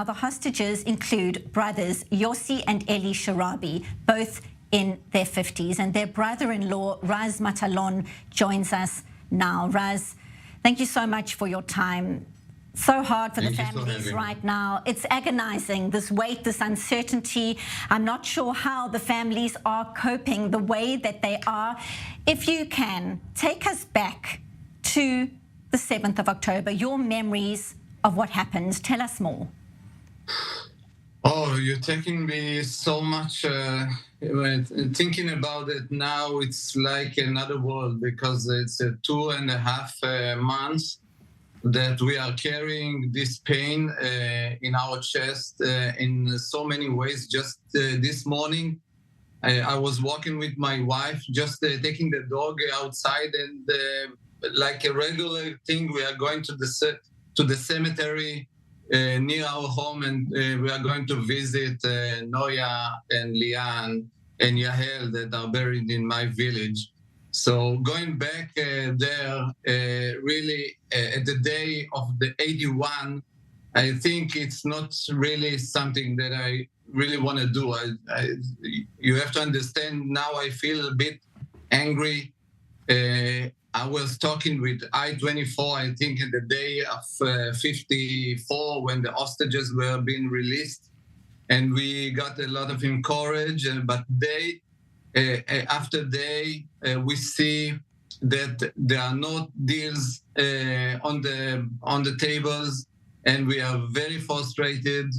The hostages include brothers Yossi and Eli Sharabi, both in their 50s, and their brother-in-law, Raz Matalon, joins us now. Raz, thank you so much for your time. So hard for the families right now. It's agonizing, this weight, this uncertainty. I'm not sure how the families are coping the way that they are. If you can, take us back to the 7th of October, your memories of what happened. Tell us more. Oh, you're taking me so much. Thinking about it now, it's like another world, because it's 2.5 months that we are carrying this pain in our chest in so many ways. Just this morning, I was walking with my wife, just taking the dog outside, and like a regular thing, we are going to the cemetery near our home, and we are going to visit Noya and Lian and Yahel that are buried in my village. So going back there, really at the day of the 81, I think it's not really something that I really want to do. You have to understand, now I feel a bit angry. I was talking with I-24, I think, in the day of 54, when the hostages were being released, and we got a lot of encouragement. But day after day, we see that there are no deals on the tables, and we are very frustrated.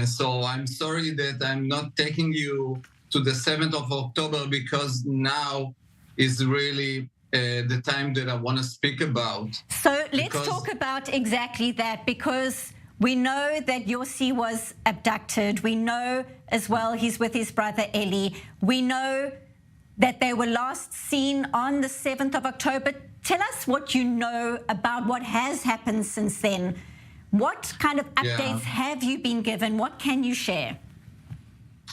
So I'm sorry that I'm not taking you to the 7th of October, because now is really the time that I want to speak about. So let's talk about exactly that, because we know that Yossi was abducted. We know as well he's with his brother Eli. We know that they were last seen on the 7th of October. Tell us what you know about what has happened since then. What kind of updates have you been given? What can you share?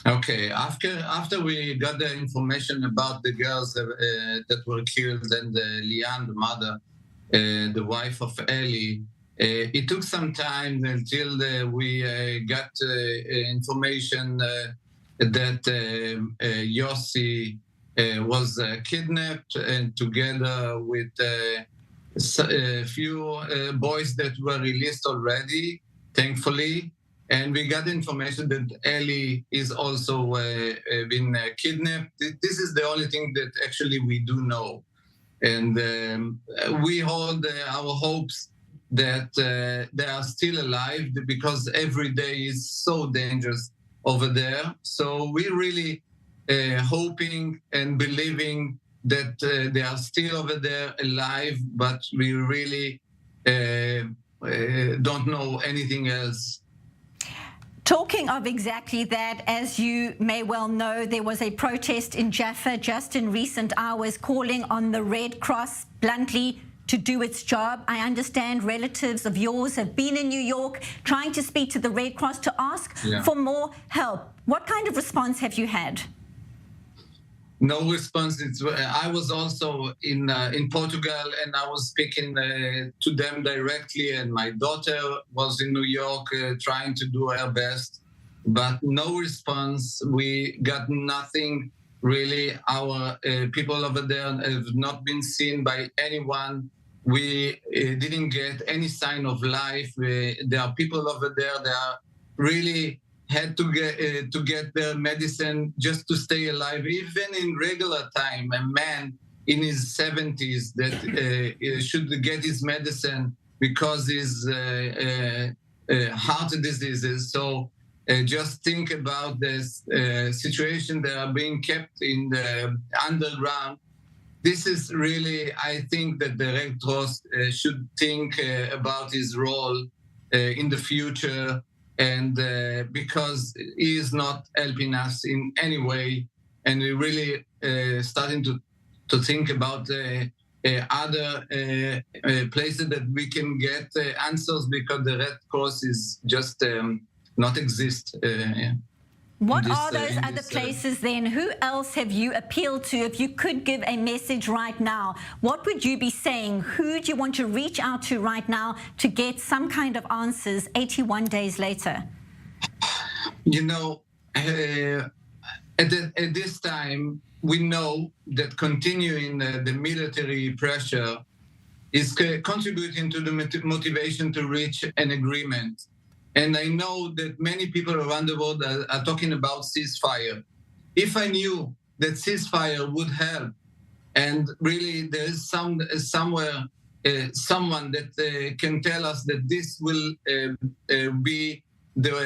Okay, after we got the information about the girls that were killed, and Lian, the mother, the wife of Eli, it took some time until we got information that Yossi was kidnapped, and together with a few boys that were released already, thankfully. And we got information that Ellie is also been kidnapped. This is the only thing that actually we do know. And we hold our hopes that they are still alive, because every day is so dangerous over there. So we're really hoping and believing that they are still over there alive, but we really don't know anything else. Talking of exactly that, as you may well know, there was a protest in Jaffa just in recent hours calling on the Red Cross bluntly to do its job. I understand relatives of yours have been in New York trying to speak to the Red Cross to ask for more help. What kind of response have you had? No response. I was also in Portugal, and I was speaking to them directly, and my daughter was in New York trying to do her best, but no response. We got nothing really. Our people over there have not been seen by anyone. We didn't get any sign of life. There are people over there that are really had to get their medicine just to stay alive. Even in regular time, a man in his 70s that should get his medicine because his heart diseases. So just think about this situation. They are being kept in the underground. This is really, I think that the Red Cross should think about his role in the future. And because he is not helping us in any way, and we're really starting to think about other places that we can get answers, because the Red Cross is just not exist. What are those other places then? Who else have you appealed to? If you could give a message right now, what would you be saying? Who do you want to reach out to right now to get some kind of answers 81 days later? You know, at this time, we know that continuing the military pressure is contributing to the motivation to reach an agreement. And I know that many people around the world are talking about ceasefire. If I knew that ceasefire would help, and really there is somewhere someone that can tell us that this will be the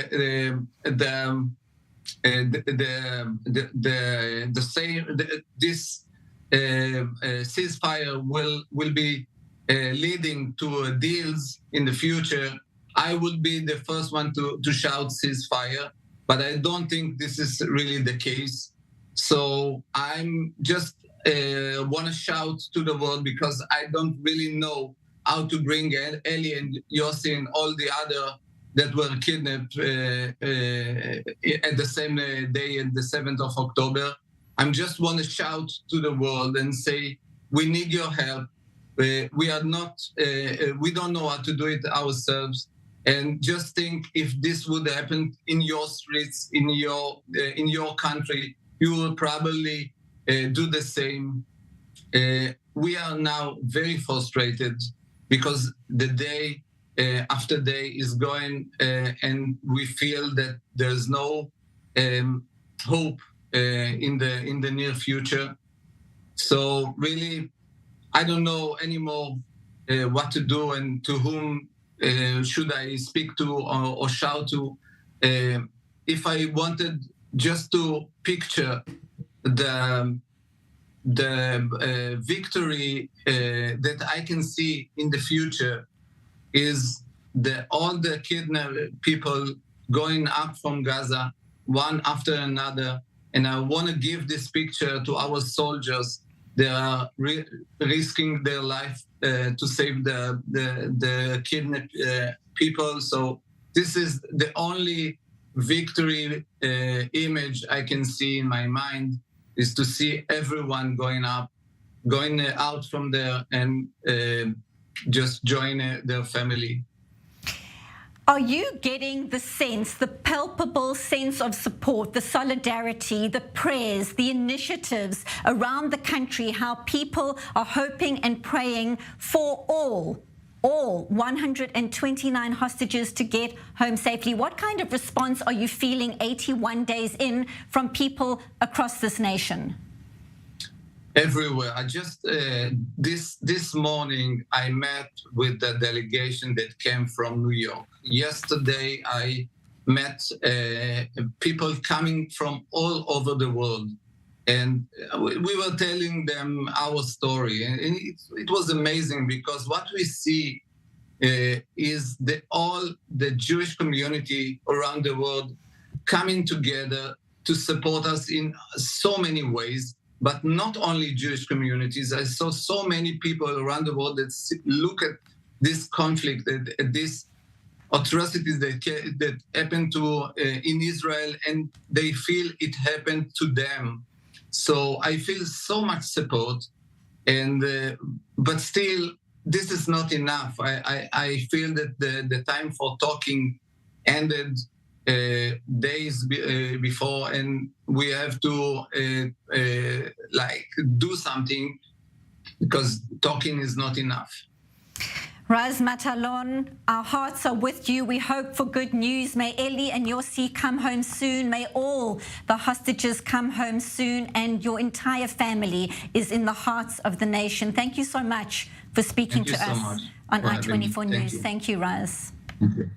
same, this ceasefire will be leading to deals in the future, I would be the first one to shout ceasefire, but I don't think this is really the case. So I'm just want to shout to the world, because I don't really know how to bring Ellie and Yossi and all the other that were kidnapped at the same day, at the 7th of October. I just want to shout to the world and say, we need your help. We are not, we don't know how to do it ourselves. And just think, if this would happen in your streets, in your country, you will probably do the same. We are now very frustrated because the day after day is going, and we feel that there's no hope in the near future. So really, I don't know anymore what to do and to whom should I speak to or shout to. If I wanted just to picture the victory that I can see in the future, is all the kidnapped people going up from Gaza, one after another. And I want to give this picture to our soldiers. They are risking their life to save the kidnapped people. So this is the only victory image I can see in my mind, is to see everyone going out from there and just join their family. Are you getting the sense, the palpable sense of support, the solidarity, the prayers, the initiatives around the country, how people are hoping and praying for all 129 hostages to get home safely? What kind of response are you feeling 81 days in from people across this nation? Everywhere. I just this morning I met with the delegation that came from New York. Yesterday I met people coming from all over the world, and we were telling them our story, and it was amazing, because what we see is all the Jewish community around the world coming together to support us in so many ways. But not only Jewish communities. I saw so many people around the world that look at this conflict, at these atrocities that happened in Israel, and they feel it happened to them. So I feel so much support, and but still, this is not enough. I feel that the time for talking ended days before, and we have to do something, because talking is not enough. Raz Matalon, our hearts are with you. We hope for good news. May Eli and Yossi come home soon. May all the hostages come home soon, and your entire family is in the hearts of the nation. Thank you so much for speaking to us on I-24 News. Thank you, Raz. Thank you.